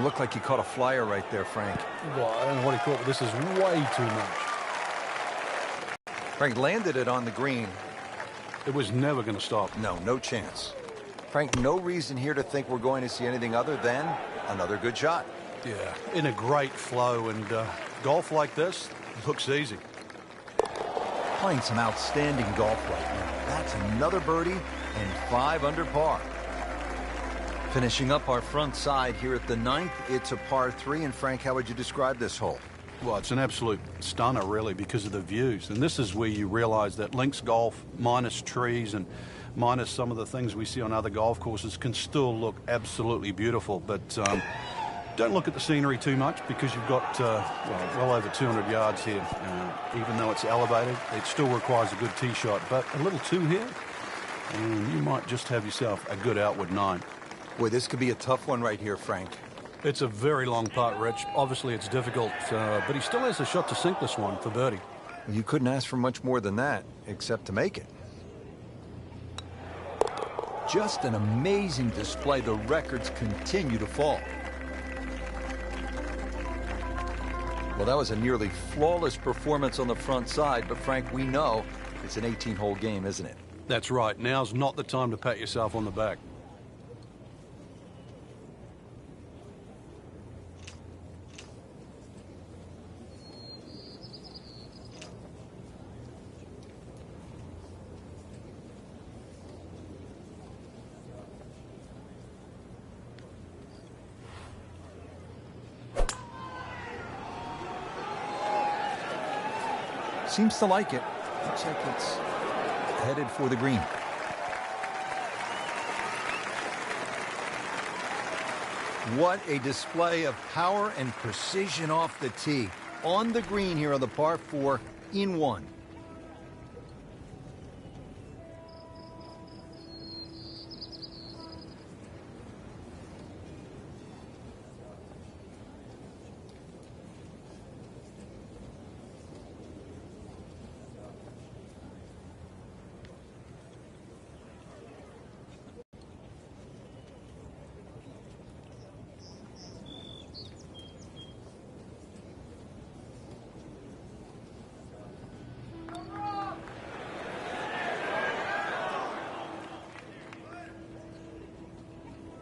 looked like you caught a flyer right there, Frank. Well, I don't know what he caught, but this is way too much. Frank landed it on the green. It was never going to stop. No chance. Frank, no reason here to think we're going to see anything other than another good shot. Yeah, in a great flow, and golf like this looks easy. Playing some outstanding golf right now. That's another birdie and 5 under par. Finishing up our front side here at the 9th, it's a par 3. And Frank, how would you describe this hole? Well, it's an absolute stunner, really, because of the views. And this is where you realize that links golf, minus trees and minus some of the things we see on other golf courses, can still look absolutely beautiful. But don't look at the scenery too much, because you've got well over 200 yards here. Even though it's elevated, it still requires a good tee shot. But a little 2 here, and you might just have yourself a good outward 9. Boy, this could be a tough one right here, Frank. It's a very long putt, Rich. Obviously, it's difficult, but he still has a shot to sink this one for birdie. You couldn't ask for much more than that, except to make it. Just an amazing display. The records continue to fall. Well, that was a nearly flawless performance on the front side, but Frank, we know it's an 18-hole game, isn't it? That's right. Now's not the time to pat yourself on the back. Seems to like it. Looks like it's headed for the green. What a display of power and precision off the tee. On the green here on the par 4 in 1.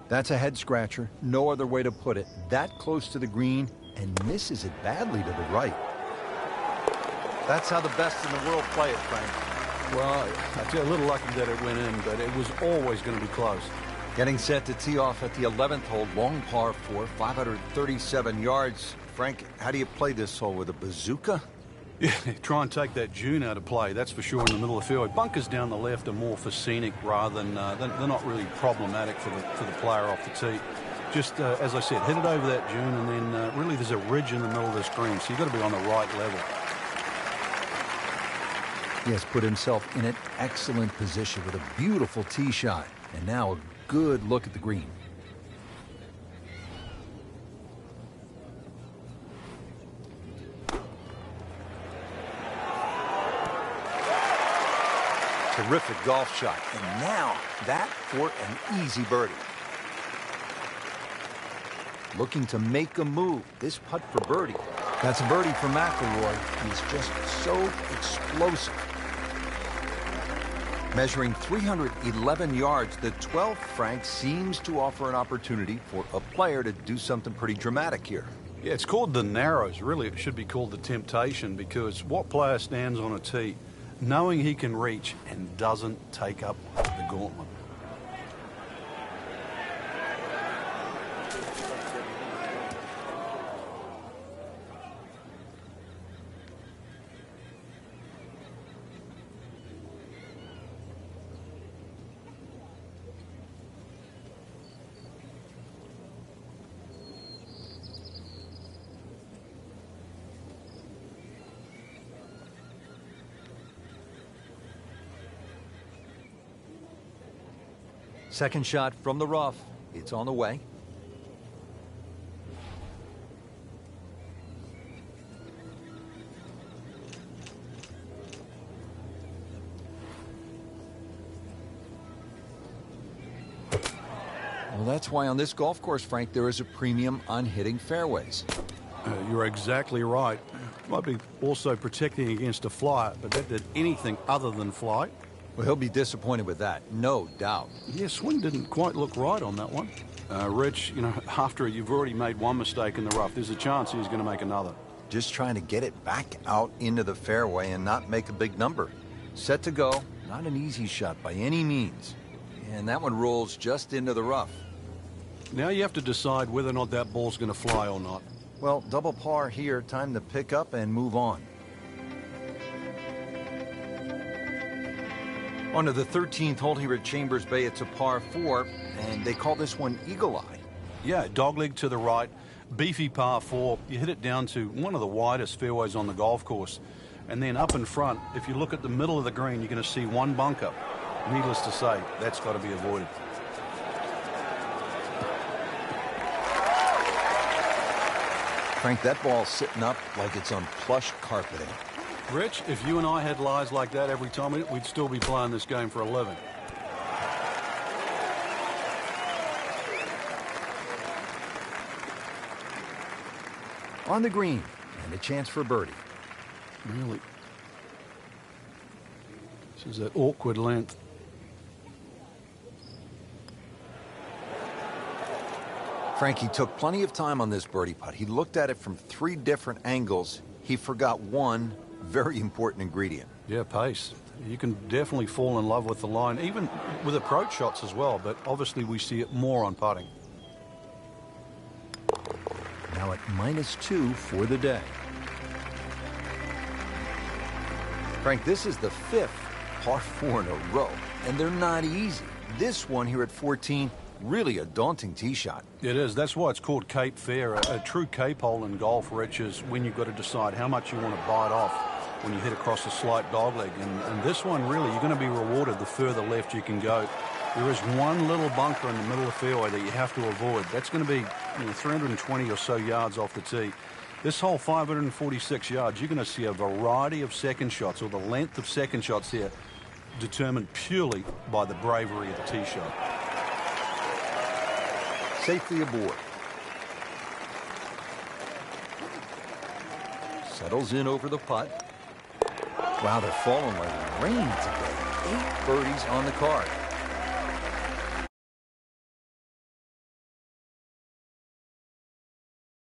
That's a head scratcher. No other way to put it. That close to the green and misses it badly to the right. That's how the best in the world play it, Frank. Well, I feel a little lucky that it went in, but it was always going to be close. Getting set to tee off at the 11th hole, long par 4, 537 yards. Frank, how do you play this hole, with a bazooka? Yeah, try and take that June out of play, that's for sure, in the middle of the fairway. Bunkers down the left are more for scenic rather than, they're not really problematic for the player off the tee. Just, as I said, hit it over that June, and then really there's a ridge in the middle of the screen, so you've got to be on the right level. He has put himself in an excellent position with a beautiful tee shot. And now a good look at the green. Terrific golf shot. And now that for an easy birdie. Looking to make a move. This putt for birdie. That's a birdie for McIlroy. He's just so explosive. Measuring 311 yards, the 12th, Frank, seems to offer an opportunity for a player to do something pretty dramatic here. Yeah, it's called the Narrows. Really, it should be called the Temptation, because what player stands on a tee knowing he can reach and doesn't take up the gauntlet? Second shot from the rough. It's on the way. Well, that's why on this golf course, Frank, there is a premium on hitting fairways. You're exactly right. Might be also protecting against a fly, but that did anything other than fly. Well, he'll be disappointed with that, no doubt. Yeah, swing didn't quite look right on that one. Rich, after you've already made one mistake in the rough, there's a chance he's going to make another. Just trying to get it back out into the fairway and not make a big number. Set to go, not an easy shot by any means. And that one rolls just into the rough. Now you have to decide whether or not that ball's going to fly or not. Well, double par here, time to pick up and move on. On to the 13th hole here at Chambers Bay, it's a par 4, and they call this one Eagle Eye. Yeah, dogleg to the right, beefy par 4. You hit it down to one of the widest fairways on the golf course. And then up in front, if you look at the middle of the green, you're going to see one bunker. Needless to say, that's got to be avoided. Frank, that ball's sitting up like it's on plush carpeting. Rich, if you and I had lies like that every time, we'd still be playing this game for a living. On the green, and a chance for birdie. Really? This is that awkward length. Frankie took plenty of time on this birdie putt. He looked at it from 3 different angles. He forgot one very important ingredient. Yeah, pace. You can definitely fall in love with the line, even with approach shots as well, but obviously we see it more on putting. Now at -2 for the day. Frank, this is the 5th par 4 in a row, and they're not easy. This one here at 14, really a daunting tee shot. It is. That's why it's called Cape Fair. A true Cape hole in golf, Rich, is when you've got to decide how much you want to bite off when you hit across a slight dogleg. And this one, really, you're going to be rewarded the further left you can go. There is one little bunker in the middle of the fairway that you have to avoid. That's going to be 320 or so yards off the tee. This hole, 546 yards, you're going to see a variety of second shots, or the length of second shots here, determined purely by the bravery of the tee shot. Safely aboard. Settles in over the putt. Wow, they're falling like rain today. 8 birdies on the card.